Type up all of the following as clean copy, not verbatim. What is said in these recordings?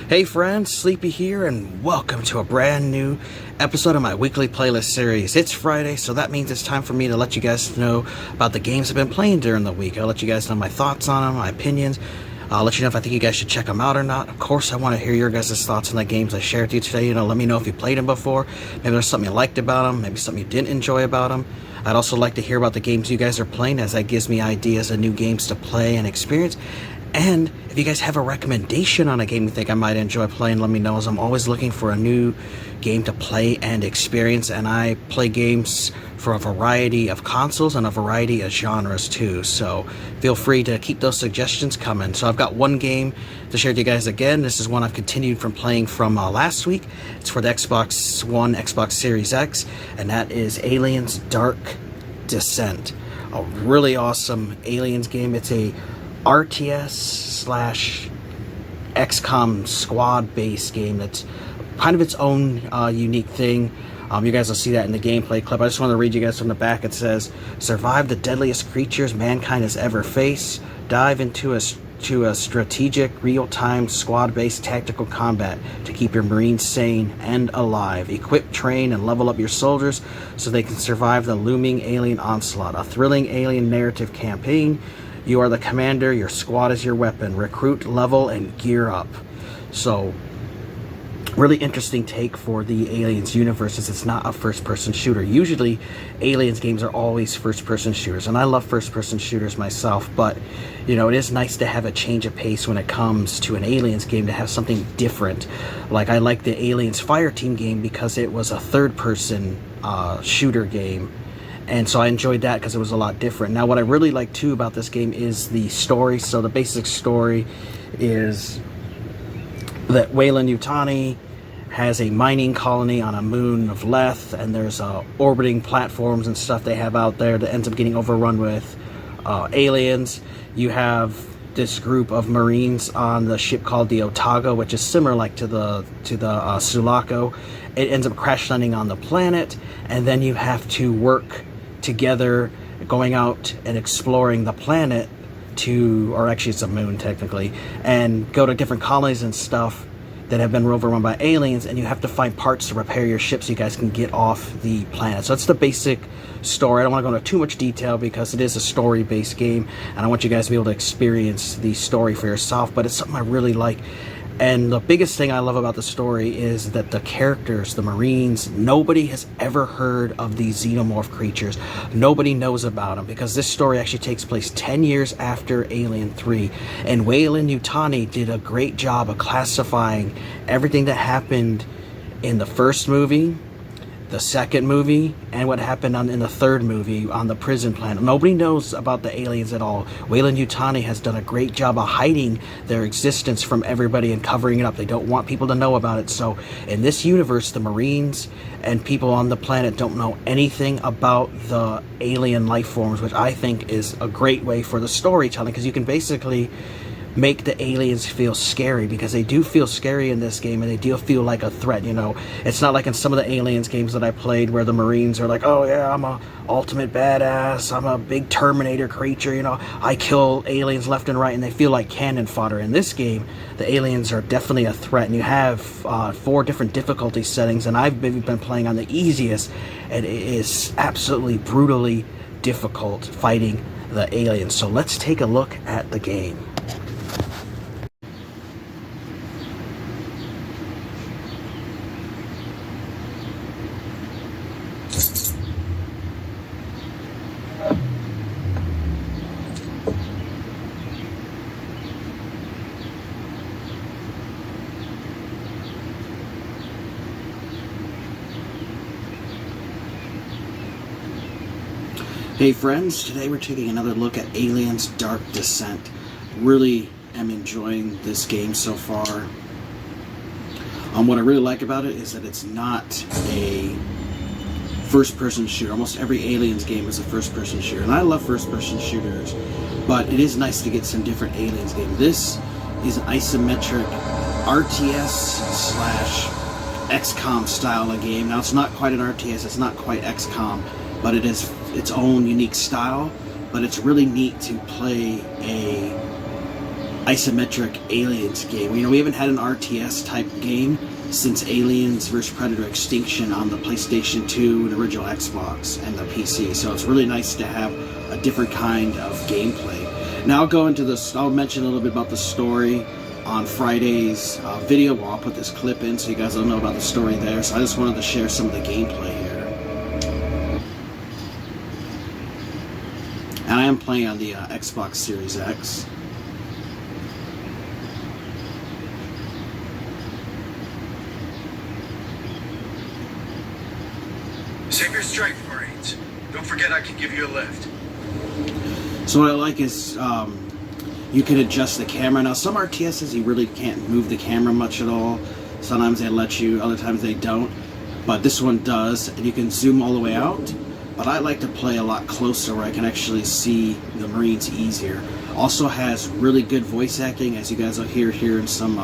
Hey friends, Sleepy here, and welcome to a brand new episode of my weekly playlist series. It's Friday, so that means it's time for me to let you guys know about the games I've been playing during the week. I'll let you guys know my thoughts on them, my opinions. I'll let you know if I think you guys should check them out or not. Of course, I want to hear your guys' thoughts on the games I shared with you today. Let me know if you played them before. Maybe there's something you liked about them, maybe something you didn't enjoy about them. I'd also like to hear about the games you guys are playing, as that gives me ideas of new games to play and experience. And if you guys have a recommendation on a game you think I might enjoy playing, let me know, as I'm always looking for a new game to play and experience. And I play games for a variety of consoles and a variety of genres too, so feel free to keep those suggestions coming. So I've got one game to share with you guys again. This is one I've continued from playing from last week. It's for the Xbox One, Xbox Series X, and that is Aliens Dark Descent. A really awesome Aliens game. It's a RTS slash XCOM squad based game that's kind of its own unique thing. You guys will see that in the gameplay clip. I just want to read you guys from the back. It says, survive the deadliest creatures mankind has ever faced. Dive into a strategic, real-time, squad-based tactical combat to keep your Marines sane and alive. Equip, train, and level up your soldiers so they can survive the looming alien onslaught. A thrilling alien narrative campaign. You are the commander, your squad is your weapon. Recruit, level, and gear up. So, really interesting take for the Aliens universe, as it's not a first-person shooter. Usually, Aliens games are always first-person shooters, and I love first-person shooters myself, but, it is nice to have a change of pace when it comes to an Aliens game, to have something different. Like, I like the Aliens Fireteam game because it was a third-person shooter game. And so I enjoyed that because it was a lot different. Now, what I really like, too, about this game is the story. So the basic story is that Weyland-Yutani has a mining colony on a moon of Leth, and there's orbiting platforms and stuff they have out there that ends up getting overrun with aliens. You have this group of Marines on the ship called the Otago, which is similar like to the Sulaco. It ends up crash landing on the planet, and then you have to work together, going out and exploring the planet or actually it's a moon technically, and go to different colonies and stuff that have been overrun by aliens, and you have to find parts to repair your ship so you guys can get off the planet. So that's the basic story. I don't want to go into too much detail because it is a story-based game, and I want you guys to be able to experience the story for yourself, but it's something I really like. And the biggest thing I love about the story is that the characters, the Marines, nobody has ever heard of these xenomorph creatures. Nobody knows about them, because this story actually takes place 10 years after Alien 3. And Weyland-Yutani did a great job of classifying everything that happened in the first movie, the second movie, and what happened in the third movie on the prison planet. Nobody knows about the aliens at all. Weyland-Yutani has done a great job of hiding their existence from everybody and covering it up. They don't want people to know about it. So in this universe, the Marines and people on the planet don't know anything about the alien life forms, which I think is a great way for the storytelling, because you can basically make the aliens feel scary, because they do feel scary in this game, and they do feel like a threat. It's not like in some of the Aliens games that I played where the Marines are like, oh yeah, I'm a ultimate badass, I'm a big Terminator creature, I kill aliens left and right, and they feel like cannon fodder. In this game, the aliens are definitely a threat, and you have 4 different difficulty settings, and I've been playing on the easiest, and it is absolutely brutally difficult fighting the aliens. So let's take a look at the game. Hey friends, today we're taking another look at Aliens Dark Descent. Really am enjoying this game so far. What I really like about it is that it's not a first-person shooter. Almost every Aliens game is a first-person shooter, and I love first-person shooters, but it is nice to get some different Aliens games. This is an isometric RTS slash XCOM style of game. Now, it's not quite an RTS, it's not quite XCOM, but it is its own unique style. But it's really neat to play a isometric Aliens game. You know, we haven't had an RTS type game since Aliens vs. Predator Extinction on the PlayStation 2, the original Xbox, and the PC. So it's really nice to have a different kind of gameplay. Now I'll mention a little bit about the story on Friday's video. Well, I'll put this clip in so you guys will know about the story there. So I just wanted to share some of the gameplay here. And I am playing on the Xbox Series X. Save your strength, Marines. Don't forget I can give you a lift. So what I like is you can adjust the camera. Now some RTSs you really can't move the camera much at all. Sometimes they let you, other times they don't. But this one does, and you can zoom all the way out. But I like to play a lot closer where I can actually see the Marines easier. Also has really good voice acting, as you guys will hear here in some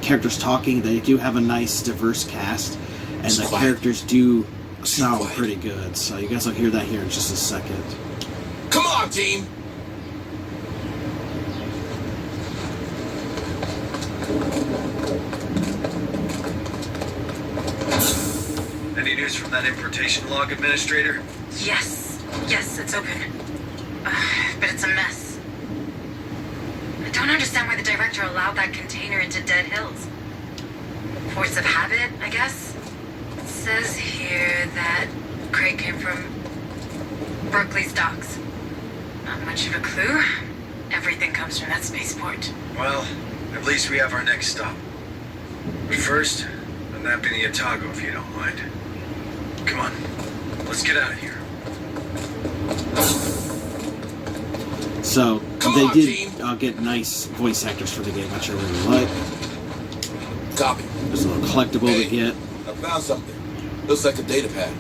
characters talking. They do have a nice diverse cast, and the characters do sound pretty good. So you guys will hear that here in just a second. Come on, team! Any news from that importation log, Administrator? Yes, it's open. But it's a mess. I don't understand why the Director allowed that container into Dead Hills. Force of habit, I guess? It says here that crate came from Berkeley's docks. Not much of a clue. Everything comes from that spaceport. Well, at least we have our next stop. But first, a nap in the Otago, if you don't mind. Come on, let's get out of here. So they did get nice voice actors for the game, which I really like. Copy. There's a little collectible to get. I found something. Looks like a data pad.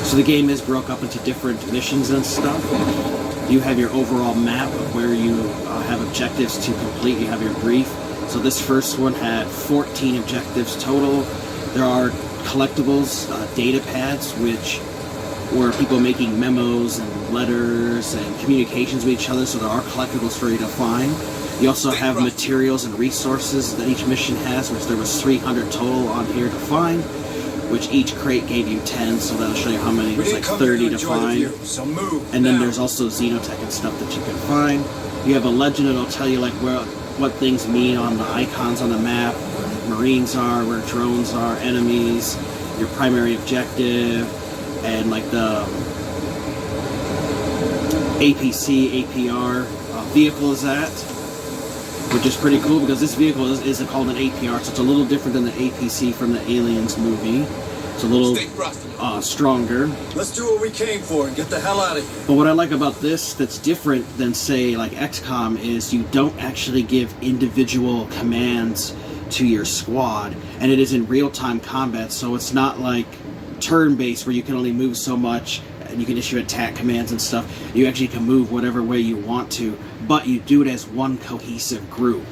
So the game is broke up into different missions and stuff. You have your overall map of where you have objectives to complete. You have your brief. So this first one had 14 objectives total. There are collectibles, data pads, which were people making memos and letters and communications with each other. So there are collectibles for you to find. You also have materials and resources that each mission has, which there was 300 total on here to find, which each crate gave you 10, so that'll show you how many. It's like 30 to find. And then there's also xenotech and stuff that you can find. You have a legend that'll tell you like what things mean on the icons on the map, where Marines are, where drones are, enemies, your primary objective, and like the APC, APR vehicle is at, which is pretty cool because this vehicle is called an APR, so it's a little different than the APC from the Aliens movie. It's a little stronger. Let's do what we came for and get the hell out of here. But what I like about this that's different than, say, like XCOM is you don't actually give individual commands to your squad, and it is in real-time combat, so it's not like turn-based where you can only move so much and you can issue attack commands and stuff. You actually can move whatever way you want to, but you do it as one cohesive group.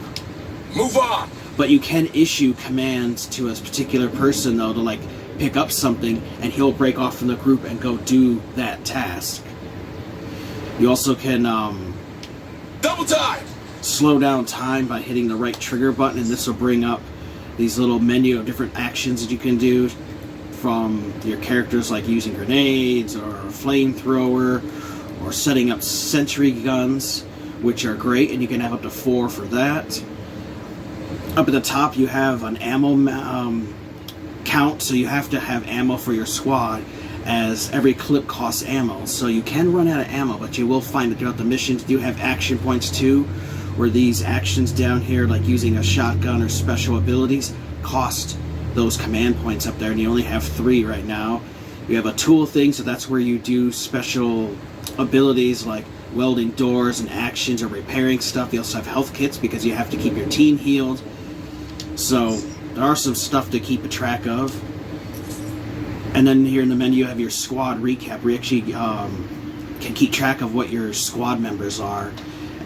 Move on! But you can issue commands to a particular person, though, to like pick up something, and he'll break off from the group and go do that task. You also can double time! Slow down time by hitting the right trigger button, and this will bring up these little menu of different actions that you can do from your characters, like using grenades or a flamethrower or setting up sentry guns, which are great, and you can have up to 4 for that. Up at the top you have an ammo count, so you have to have ammo for your squad, as every clip costs ammo. So you can run out of ammo, but you will find that throughout the missions you have action points too, where these actions down here, like using a shotgun or special abilities, cost those command points up there, and you only have 3 right now. You have a tool thing, so that's where you do special abilities like welding doors and actions or repairing stuff. You also have health kits because you have to keep your team healed. So there are some stuff to keep a track of. And then here in the menu you have your squad recap, where you actually can keep track of what your squad members are.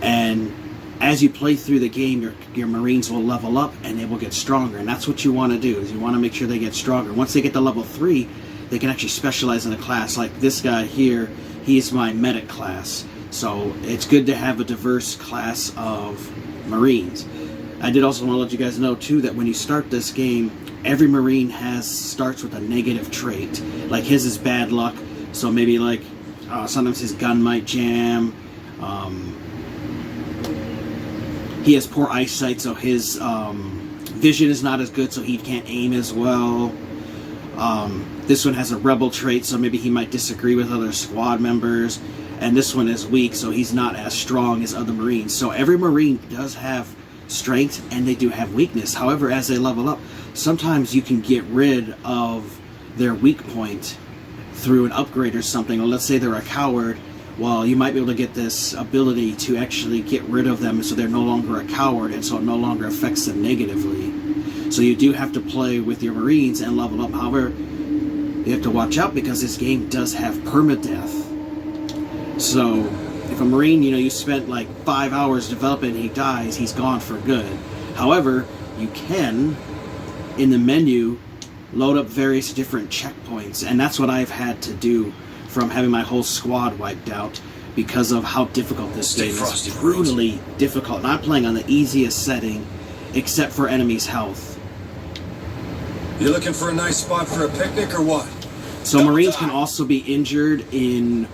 And as you play through the game, your Marines will level up and they will get stronger. And that's what you want to do, is you want to make sure they get stronger. Once they get to level 3, they can actually specialize in a class. Like this guy here, he's my medic class. So it's good to have a diverse class of Marines. I did also want to let you guys know too that when you start this game, every Marine starts with a negative trait. Like his is bad luck, so maybe like sometimes his gun might jam. He has poor eyesight, so his vision is not as good, so he can't aim as well. This one has a rebel trait, so maybe he might disagree with other squad members. And this one is weak, so he's not as strong as other Marines. So every Marine does have strength, and they do have weakness. However, as they level up, sometimes you can get rid of their weak point through an upgrade or something. Or let's say they're a coward. Well, you might be able to get this ability to actually get rid of them so they're no longer a coward, and so it no longer affects them negatively. So you do have to play with your Marines and level up. However, you have to watch out because this game does have permadeath. So if a Marine, you spent like 5 hours developing and he dies, he's gone for good. However, you can, in the menu, load up various different checkpoints, and that's what I've had to do from having my whole squad wiped out because of how difficult this game is. It's brutally difficult, and I'm playing on the easiest setting except for enemies' health. You looking for a nice spot for a picnic or what? So Marines can also be injured in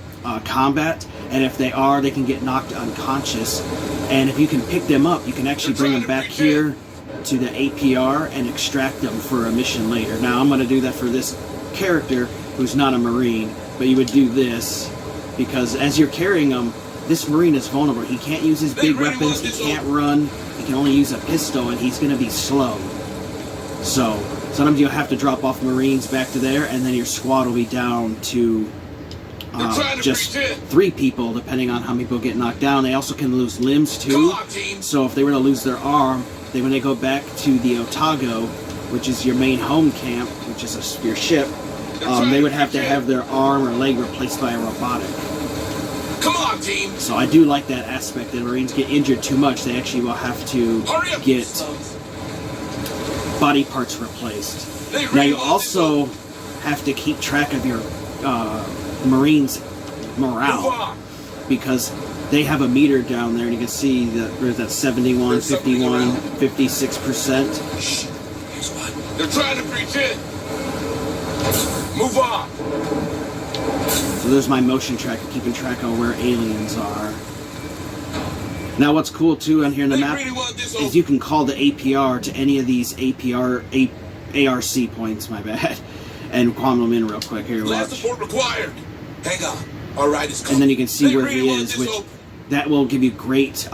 combat, and if they are, they can get knocked unconscious. And if you can pick them up, you can actually bring them back here to the APR and extract them for a mission later. Now I'm going to do that for this character who's not a Marine, but you would do this because as you're carrying him, this Marine is vulnerable. He can't use his big weapons, he can't run, he can only use a pistol, and he's going to be slow. So sometimes you'll have to drop off Marines back to there, and then your squad will be down to just 3 people, depending on how many people get knocked down. They also can lose limbs too. So if they were to lose their arm, when they go back to the Otago, which is your main home camp, which is your ship, they would have to have their arm or leg replaced by a robotic. Come on, team. So I do like that aspect. That Marines get injured too much, they actually will have to get body parts replaced. Now you also have to keep track of your Marines' morale because they have a meter down there, and you can see that there's that 71, 51, 56%. They're trying to breach in. Move on. So there's my motion tracker, keeping track of where aliens are. Now what's cool too on here in the map is you can call the APR to any of these ARC points, my bad, and calm them in real quick. Here, watch. Support required. Hang on. All right, it's coming. And then you can see where he is, which that will give you great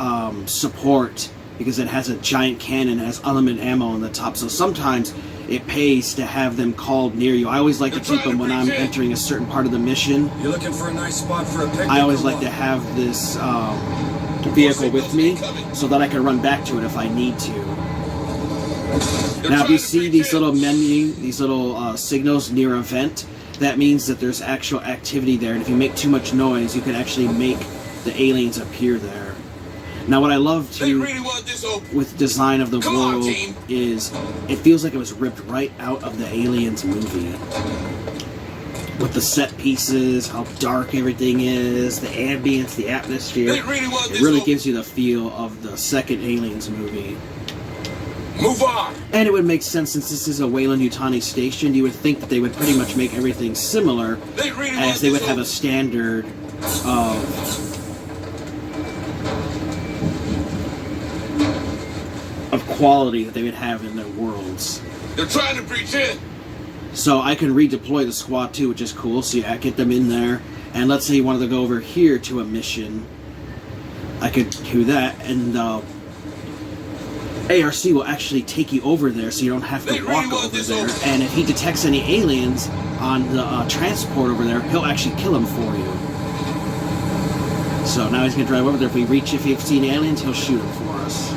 support because it has a giant cannon, it has unlimited ammo on the top. So sometimes it pays to have them called near you. I always like to keep them when I'm entering a certain part of the mission. You're looking for a nice spot for a picnic. I always like to have this vehicle with me so that I can run back to it if I need to. Now, if you see these little these little signals near a vent, that means that there's actual activity there. And if you make too much noise, you can actually make the aliens appear there. Now, what I love too with design of the world is it feels like it was ripped right out of the Aliens movie. With the set pieces, how dark everything is, the ambience, the atmosphere. It really gives you the feel of the second Aliens movie. Move on! And it would make sense since this is a Weyland-Yutani station, you would think that they would pretty much make everything similar, as they would have a standard of quality that they would have in their worlds. They're trying to breach in! So I can redeploy the squad too, which is cool, so you get them in there, and let's say you wanted to go over here to a mission, I could do that, and ARC will actually take you over there so you don't have to walk over there. And if he detects any aliens on the transport over there, he'll actually kill them for you. So now he's going to drive over there. If we see any aliens, he'll shoot them for us.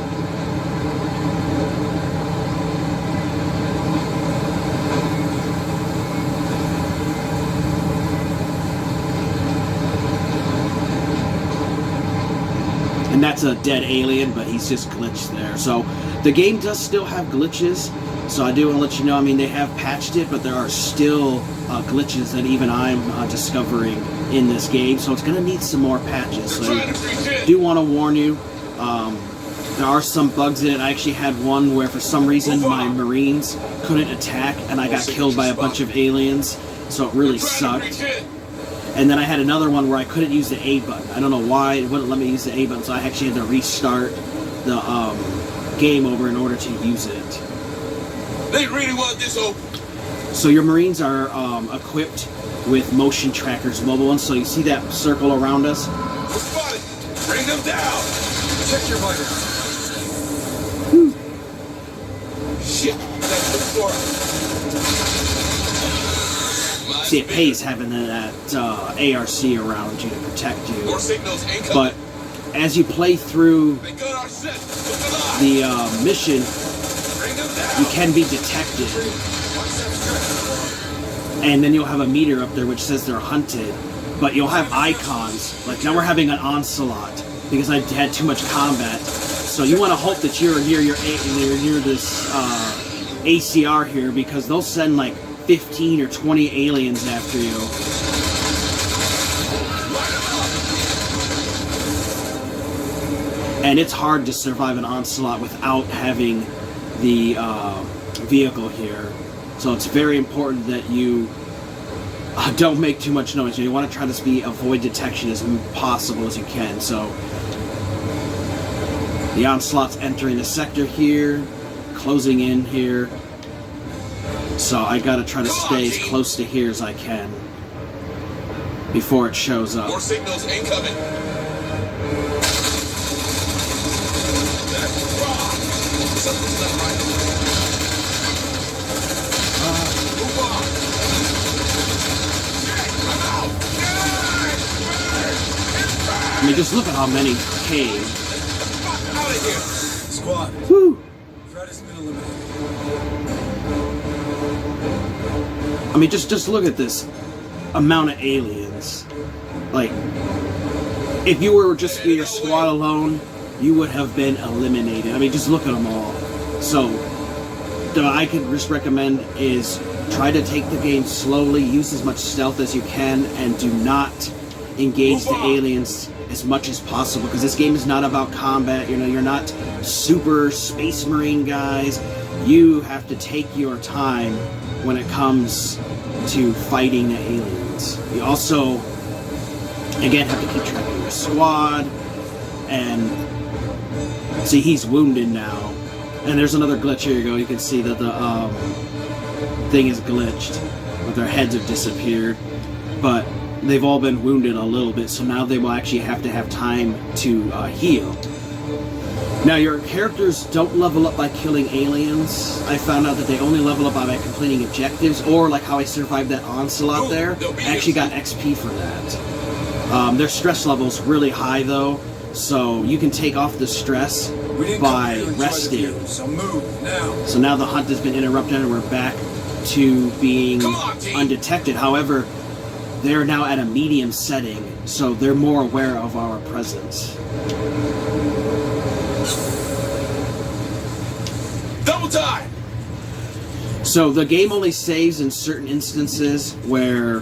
And that's a dead alien, but he's just glitched there. So the game does still have glitches, So I do want to let you know, I mean, they have patched it, but there are still glitches that even I'm discovering in this game, so it's going to need some more patches. So I do want to warn you, there are some bugs in it. I actually had one where for some reason my Marines couldn't attack, and I got killed by a bunch of aliens, so it really sucked. And then I had another one where I couldn't use the A button. I don't know why it wouldn't let me use the A button, so I actually had to restart the game over in order to use it. They really want this open. So your Marines are equipped with motion trackers, mobile ones. So you see that circle around us? We're spotted. Bring them down. Check your vitals. Shit, that's the floor. See, it pays having that ARC around you to protect you. More signals incoming. But as you play through They got our set. Look alive. the mission, Bring them down. you can be detected. And then you'll have a meter up there which says they're hunted. But you'll have icons. Like now we're having an onslaught because I had too much combat. So you want to hope that you're near near this ACR here, because they'll send like 15 or 20 aliens after you. And it's hard to survive an onslaught without having the vehicle here. So it's very important that you don't make too much noise. You want to try to avoid detection as possible as you can. So the onslaught's entering the sector here, closing in here. So I gotta try to stay as close to here as I can before it shows up. More signals incoming. That's wrong. Something's not right. Move on. I'm out. I mean, just look at how many came. Out of here. Squad, Whew. threat has been eliminated. I mean, just look at this amount of aliens. Like, if you were just your squad alone, you would have been eliminated. I mean, just look at them all. So, what I could just recommend is try to take the game slowly, use as much stealth as you can, and do not engage the aliens as much as possible, because this game is not about combat. You know, you're not super space marine guys. You have to take your time when it comes to fighting the aliens. You also, again, have to keep track of your squad. And see, he's wounded now. And there's another glitch. Here you go. You can see that the thing is glitched, but their heads have disappeared. But they've all been wounded a little bit, so now they will actually have to have time to heal. Now, your characters don't level up by killing aliens. I found out that they only level up by completing objectives, or like how I survived that onslaught there. I actually got XP for that. Their stress level is really high, though, so you can take off the stress by resting. So move now. So now the hunt has been interrupted and we're back to being undetected. However, they're now at a medium setting, so they're more aware of our presence. Double time. So the game only saves in certain instances where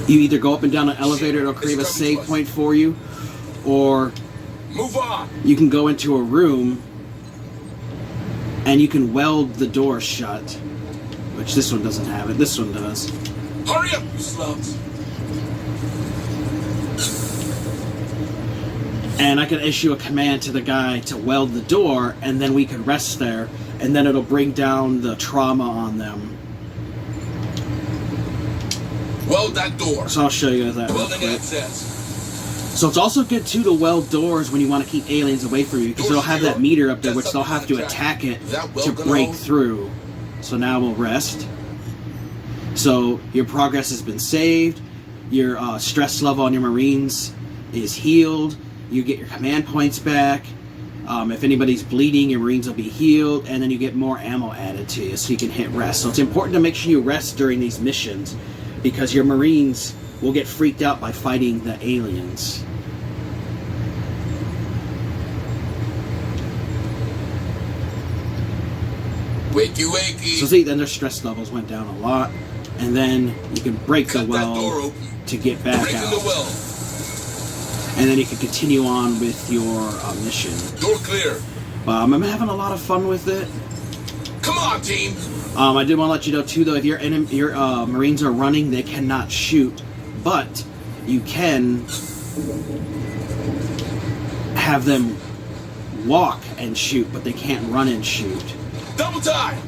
you either go up and down an elevator, it'll create a save point for you, or Move on. you can go into a room and you can weld the door shut, which this one doesn't have it. This one does. Hurry up, you slugs. And I can issue a command to the guy to weld the door, and then we can rest there, and then it'll bring down the trauma on them. Weld that door. So I'll show you guys that real Welding quick. access. So it's also good too to weld doors when you want to keep aliens away from you, because they'll have that meter up there which they'll have to attack it to break through. So now we'll rest. So your progress has been saved, your stress level on your Marines is healed, you get your command points back, if anybody's bleeding, your Marines will be healed, and then you get more ammo added to you so you can hit rest. So it's important to make sure you rest during these missions, because your Marines will get freaked out by fighting the aliens. Wakey, wakey. So see, then their stress levels went down a lot, and then you can break the Cut that door well open. to get back Breaking out, the well. and then you can continue on with your mission. Door clear. I'm having a lot of fun with it. Come on, team. I did want to let you know too, though, if your Marines are running, they cannot shoot, but you can have them walk and shoot, but they can't run and shoot. Double time.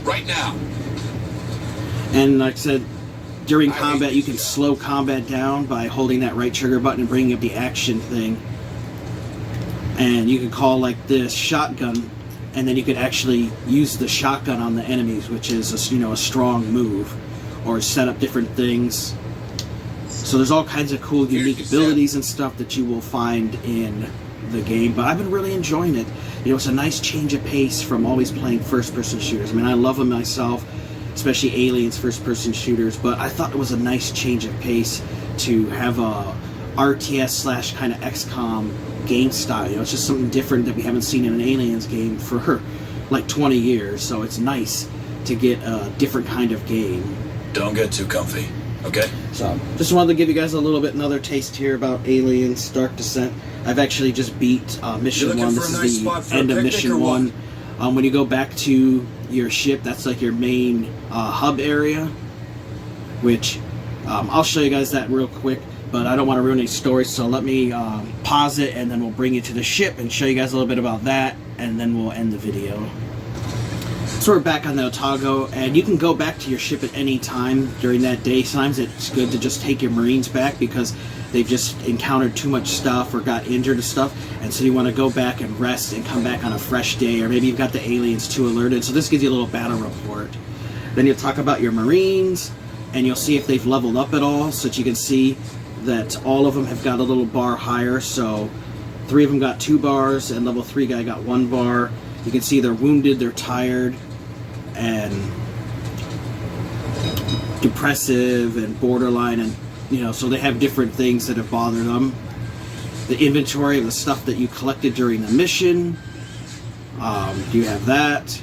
Right now. And like I said, during combat, you can slow combat down by holding that right trigger button and bringing up the action thing. And you can call like this shotgun, and then you could actually use the shotgun on the enemies, which is a strong move, or set up different things. So there's all kinds of cool, unique abilities and stuff that you will find in the game. But I've been really enjoying it. It's a nice change of pace from always playing first-person shooters. I mean, I love them myself, especially Aliens first-person shooters. But I thought it was a nice change of pace to have a RTS / kind of XCOM game style. It's just something different that we haven't seen in an Aliens game for like 20 years. So it's nice to get a different kind of game. Don't get too comfy, okay? So just wanted to give you guys a little bit another taste here about Aliens Dark Descent. I've actually just beat mission looking 1. for This a is nice the spot for a end of picnic mission or what? 1. When you go back to your ship, that's like your main hub area, which I'll show you guys that real quick. But I don't want to ruin any stories, so let me pause it, and then we'll bring you to the ship and show you guys a little bit about that, and then we'll end the video. So we're back on the Otago, and you can go back to your ship at any time during that day. Sometimes it's good to just take your Marines back because they've just encountered too much stuff or got injured and stuff, and so you want to go back and rest and come back on a fresh day, or maybe you've got the aliens too alerted. So this gives you a little battle report. Then you'll talk about your Marines, and you'll see if they've leveled up at all, so that you can see that all of them have got a little bar higher. So 3 of them got 2 bars, and level 3 guy got 1 bar. You can see they're wounded, they're tired, and depressive, and borderline, and so they have different things that have bothered them. The inventory of the stuff that you collected during the mission, you have that,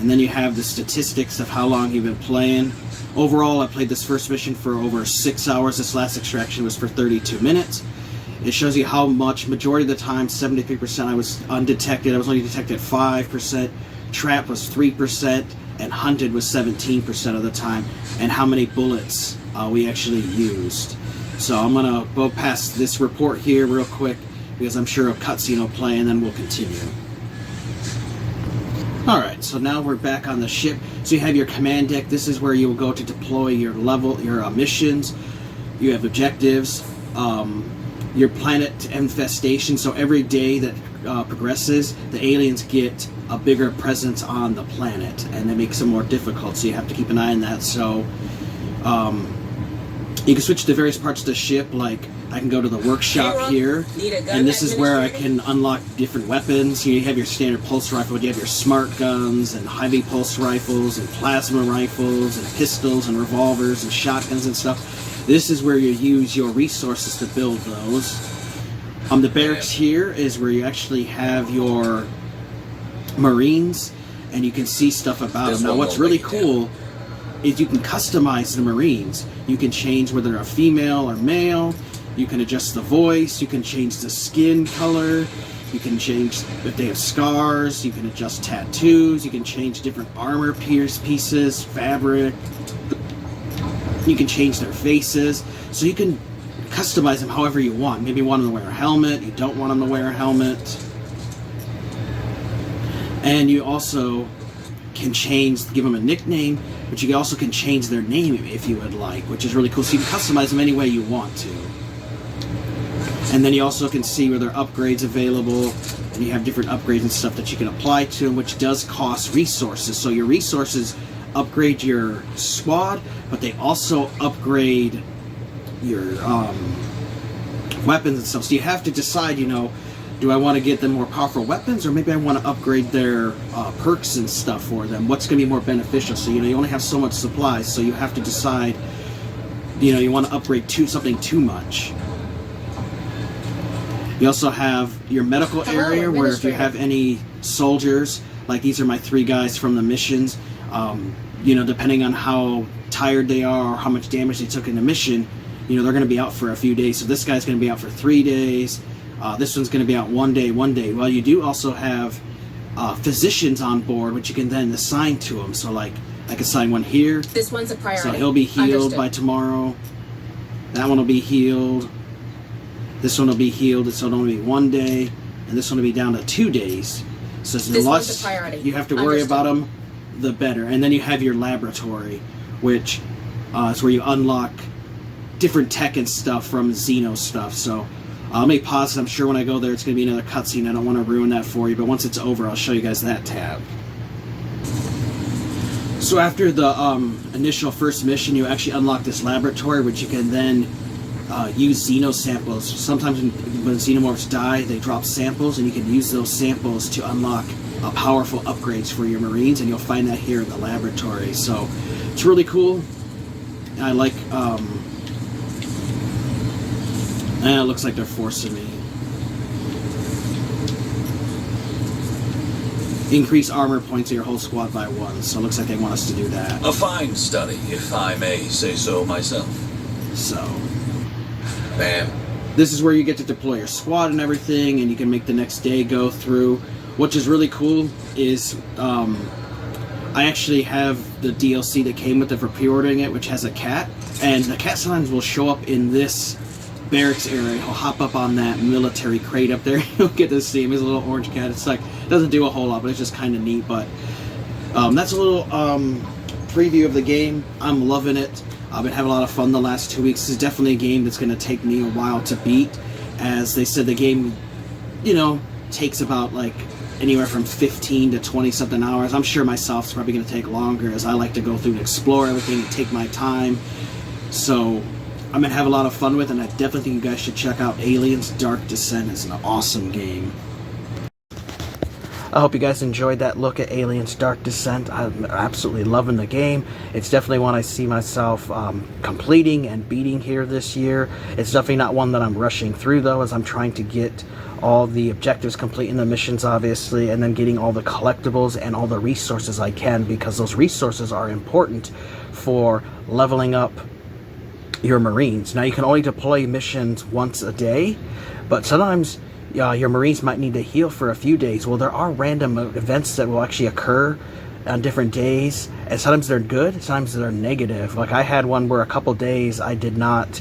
and then you have the statistics of how long you've been playing. Overall, I played this first mission for over 6 hours. This last extraction was for 32 minutes. It shows you how much, majority of the time, 73%, I was undetected. I was only detected 5%. Trap was 3%. And hunted was 17% of the time. And how many bullets we actually used. So I'm going to go past this report here real quick, because I'm sure a cutscene will play, and then we'll continue. Alright, so now we're back on the ship. So you have your command deck. This is where you will go to deploy your missions. You have objectives, your planet infestation. So every day that progresses, the aliens get a bigger presence on the planet, and that makes it more difficult, so you have to keep an eye on that. So you can switch to various parts of the ship, like I can go to the workshop here, and this is where I can unlock different weapons. You have your standard pulse rifle, you have your smart guns, and heavy pulse rifles, and plasma rifles, and pistols, and revolvers, and shotguns, and stuff. This is where you use your resources to build those. The barracks here is where you actually have your Marines, and you can see stuff about them. Now, what's really cool is you can customize the Marines. You can change whether they're a female or male. You can adjust the voice, you can change the skin color, you can change if they have scars, you can adjust tattoos, you can change different armor pieces, fabric, you can change their faces, so you can customize them however you want. Maybe you want them to wear a helmet, you don't want them to wear a helmet. And you also can give them a nickname, but you also can change their name if you would like, which is really cool. So you can customize them any way you want to. And then you also can see where there are upgrades available, and you have different upgrades and stuff that you can apply to them, which does cost resources. So your resources upgrade your squad, but they also upgrade your weapons and stuff. So you have to decide, do I want to get them more powerful weapons, or maybe I want to upgrade their perks and stuff for them? What's going to be more beneficial? So, you only have so much supplies, so you have to decide, you want to upgrade something too much. You also have your medical area, where if you have any soldiers Like, these are my 3 guys from the missions. You know, depending on how tired they are or how much damage they took in the mission, you know, they're going to be out for a few days. So this guy's going to be out for 3 days. This one's going to be out 1 day, 1 day. Well, you do also have physicians on board, which you can then assign to them. So, like, I can assign one here. This one's a priority. So he'll be healed Understood. by tomorrow. That one will be healed. This one will be healed. This one will only be 1 day. And this one will be down to 2 days. So the This one's less a priority. you have to worry Understood. about them, the better. And then you have your laboratory, which is where you unlock different tech and stuff from Xeno stuff. So I'll make pause. I'm sure when I go there, it's going to be another cutscene. I don't want to ruin that for you. But once it's over, I'll show you guys that tab. So after the initial first mission, you actually unlock this laboratory, which you can then use Xeno samples. Sometimes when Xenomorphs die, they drop samples, and you can use those samples to unlock powerful upgrades for your Marines, and you'll find that here in the laboratory. So it's really cool. I like, it looks like they're forcing me. Increase armor points of your whole squad by 1, so it looks like they want us to do that. A fine study, if I may say so myself. So, Bam. this is where you get to deploy your squad and everything, and you can make the next day go through. Which is really cool is, I actually have the DLC that came with it for pre-ordering it, which has a cat, and the cat sometimes will show up in this barracks area. He'll hop up on that military crate up there. You'll get to see him. He's a little orange cat. It's like, doesn't do a whole lot, but it's just kind of neat. But that's a little preview of the game. I'm loving it. I've been having a lot of fun the last 2 weeks. This is definitely a game that's going to take me a while to beat. As they said, the game, you know, takes about like anywhere from 15 to 20 something hours. I'm sure myself it's probably going to take longer, as I like to go through and explore everything and take my time. So I'm going to have a lot of fun with it, and I definitely think you guys should check out Aliens Dark Descent. It's an awesome game. I hope you guys enjoyed that look at Aliens Dark Descent. I'm absolutely loving the game. It's definitely one I see myself completing and beating here this year. It's definitely not one that I'm rushing through, though, as I'm trying to get all the objectives complete in the missions, obviously, and then getting all the collectibles and all the resources I can, because those resources are important for leveling up your Marines. Now, you can only deploy missions once a day, but sometimes your Marines might need to heal for a few days. Well, there are random events that will actually occur on different days, and sometimes they're good, sometimes they're negative. Like, I had one where a couple days I did not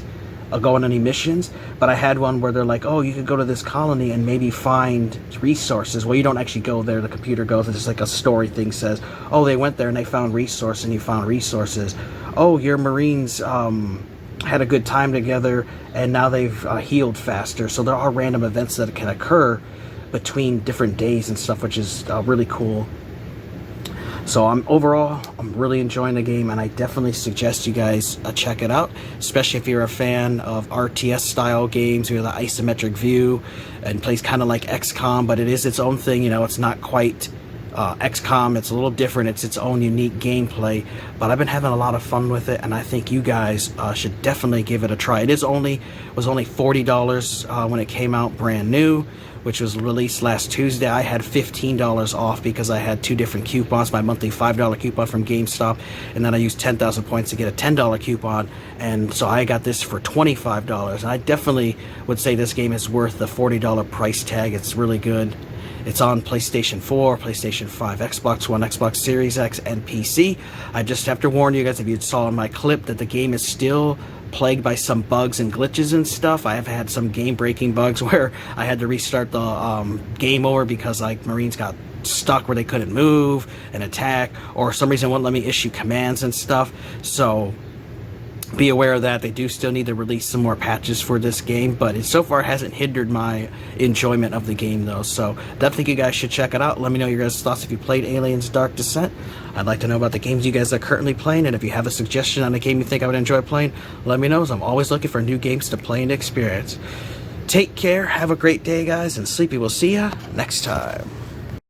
go on any missions, but I had one where they're like, oh, you could go to this colony and maybe find resources. Well, you don't actually go there, the computer goes. It's just like a story thing says, oh, they went there and they found resources, and you found resources. Oh, your Marines had a good time together, and now they've healed faster. So there are random events that can occur between different days and stuff, which is really cool. So overall, I'm really enjoying the game, and I definitely suggest you guys check it out, especially if you're a fan of RTS style games with the isometric view and plays kind of like XCOM, but it is its own thing. You know, it's not quite XCOM. It's a little different. It's its own unique gameplay, but I've been having a lot of fun with it, and I think you guys should definitely give it a try. It was only $40 when it came out brand new, which was released last Tuesday. I had $15 off because I had 2 different coupons, my monthly $5 coupon from GameStop, and then I used 10,000 points to get a $10 coupon, and so I got this for $25. And I definitely would say this game is worth the $40 price tag. It's really good. It's on PlayStation 4, PlayStation 5, Xbox One, Xbox Series X, and PC. I just have to warn you guys, if you saw in my clip, that the game is still plagued by some bugs and glitches and stuff. I have had some game-breaking bugs where I had to restart the game over because like Marines got stuck where they couldn't move and attack, or for some reason wouldn't let me issue commands and stuff. So be aware of that. They do still need to release some more patches for this game, but it so far hasn't hindered my enjoyment of the game, though. So definitely think you guys should check it out. Let me know your guys' thoughts if you played Aliens Dark Descent. I'd like to know about the games you guys are currently playing, and if you have a suggestion on a game you think I would enjoy playing, let me know, as I'm always looking for new games to play and experience. Take care, have a great day, guys, and Sleepy will see ya next time.